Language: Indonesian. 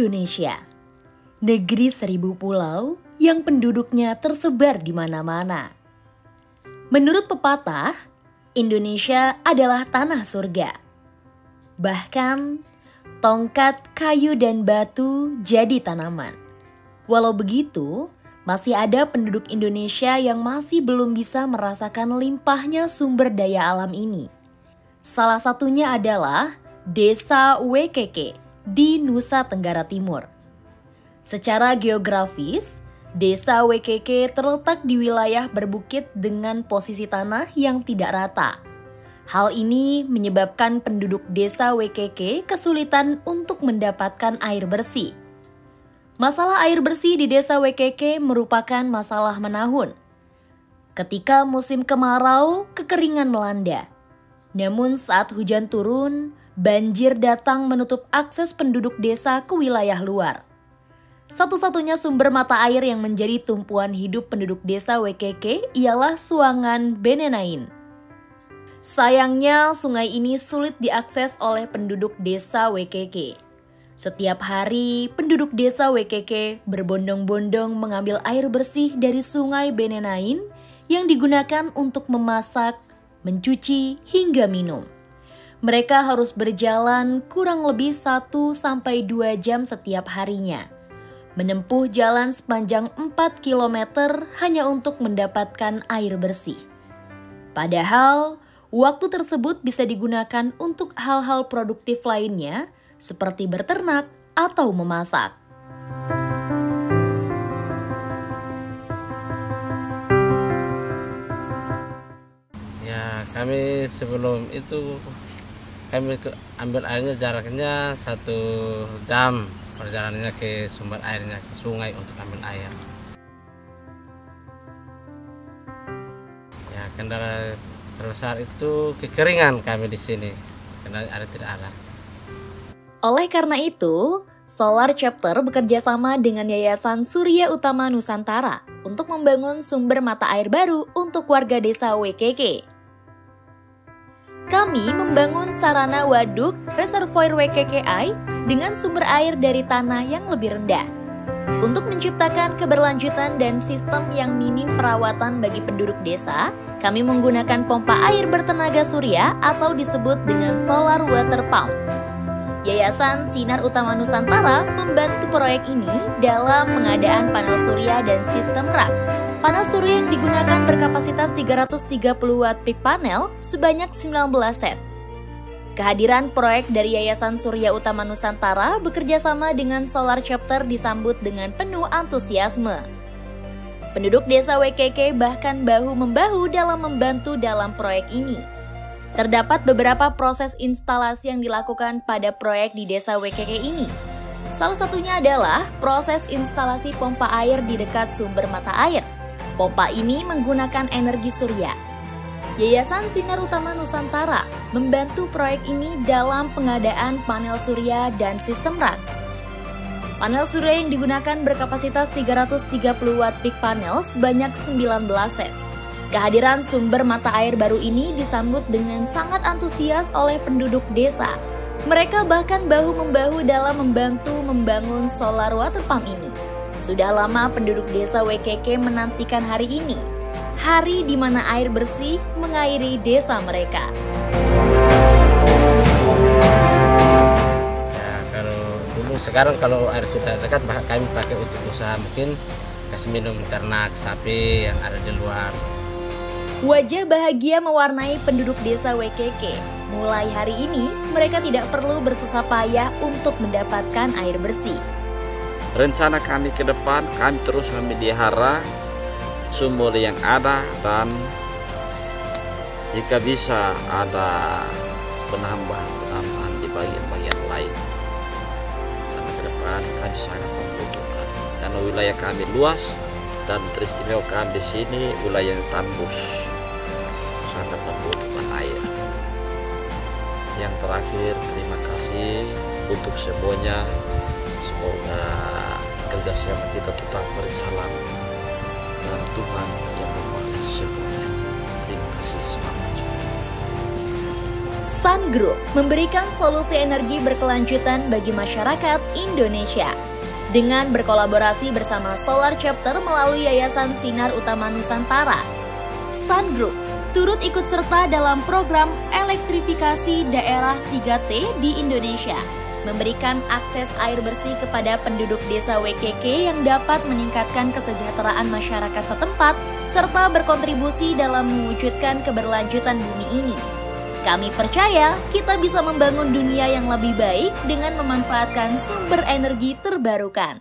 Indonesia, negeri seribu pulau yang penduduknya tersebar di mana-mana. Menurut pepatah, Indonesia adalah tanah surga. Bahkan, tongkat, kayu, dan batu jadi tanaman. Walau begitu, masih ada penduduk Indonesia yang masih belum bisa merasakan limpahnya sumber daya alam ini. Salah satunya adalah Desa WKK di Nusa Tenggara Timur. Secara geografis, Desa WKK terletak di wilayah berbukit dengan posisi tanah yang tidak rata. Hal ini menyebabkan penduduk Desa WKK kesulitan untuk mendapatkan air bersih. Masalah air bersih di Desa WKK merupakan masalah menahun. Ketika musim kemarau, kekeringan melanda. Namun saat hujan turun, banjir datang menutup akses penduduk desa ke wilayah luar. Satu-satunya sumber mata air yang menjadi tumpuan hidup penduduk desa WKK ialah Suangan Benenain. Sayangnya, sungai ini sulit diakses oleh penduduk desa WKK. Setiap hari, penduduk desa WKK berbondong-bondong mengambil air bersih dari sungai Benenain yang digunakan untuk memasak, mencuci, hingga minum. Mereka harus berjalan kurang lebih 1-2 jam setiap harinya. Menempuh jalan sepanjang 4 km hanya untuk mendapatkan air bersih. Padahal, waktu tersebut bisa digunakan untuk hal-hal produktif lainnya seperti berternak atau memasak. Ya, kami sebelum itu ambil airnya jaraknya 1 jam perjalanannya ke sumber airnya, ke sungai untuk ambil air. Ya, kendala terbesar itu kekeringan kami di sini, karena air tidak ada. Oleh karena itu, Solar Chapter bekerja sama dengan Yayasan Surya Utama Nusantara untuk membangun sumber mata air baru untuk warga desa WKK. Kami membangun sarana waduk reservoir WKKI dengan sumber air dari tanah yang lebih rendah. Untuk menciptakan keberlanjutan dan sistem yang minim perawatan bagi penduduk desa, kami menggunakan pompa air bertenaga surya atau disebut dengan solar water pump. Yayasan Sinar Utama Nusantara membantu proyek ini dalam pengadaan panel surya dan sistem rak. Panel surya yang digunakan berkapasitas 330 watt peak panel sebanyak 19 set. Kehadiran proyek dari Yayasan Surya Utama Nusantara bekerja sama dengan Solar Chapter disambut dengan penuh antusiasme. Penduduk desa WKK bahkan bahu-membahu dalam membantu dalam proyek ini. Terdapat beberapa proses instalasi yang dilakukan pada proyek di desa WKK ini. Salah satunya adalah proses instalasi pompa air di dekat sumber mata air. Pompa ini menggunakan energi surya. Yayasan Sinar Utama Nusantara membantu proyek ini dalam pengadaan panel surya dan sistem rak. Panel surya yang digunakan berkapasitas 330 watt peak panel sebanyak 19 set. Kehadiran sumber mata air baru ini disambut dengan sangat antusias oleh penduduk desa. Mereka bahkan bahu-membahu dalam membantu membangun solar water pump ini. Sudah lama penduduk desa WKK menantikan hari ini. Hari di mana air bersih mengairi desa mereka. Ya, kalau dulu, sekarang kalau air sudah dekat, kami pakai untuk usaha, mungkin kasih minum ternak sapi yang ada di luar. Wajah bahagia mewarnai penduduk desa WKK. Mulai hari ini, mereka tidak perlu bersusah payah untuk mendapatkan air bersih. Rencana kami ke depan, kami terus memelihara sumur yang ada dan jika bisa ada penambahan di bagian-bagian lain. Karena ke depan kami sangat membutuhkan. Karena wilayah kami luas dan teristimewa kami di sini wilayah yang tandus, sangat membutuhkan air. Yang terakhir, terima kasih untuk semuanya. Semoga kerjasama kita tetap berjalan dan Tuhan yang membantu semuanya. Terima kasih, selamat. Sun Group memberikan solusi energi berkelanjutan bagi masyarakat Indonesia. Dengan berkolaborasi bersama Solar Chapter melalui Yayasan Sinar Utama Nusantara, Sun Group turut ikut serta dalam program elektrifikasi daerah 3T di Indonesia, memberikan akses air bersih kepada penduduk desa WKK yang dapat meningkatkan kesejahteraan masyarakat setempat, serta berkontribusi dalam mewujudkan keberlanjutan bumi ini. Kami percaya kita bisa membangun dunia yang lebih baik dengan memanfaatkan sumber energi terbarukan.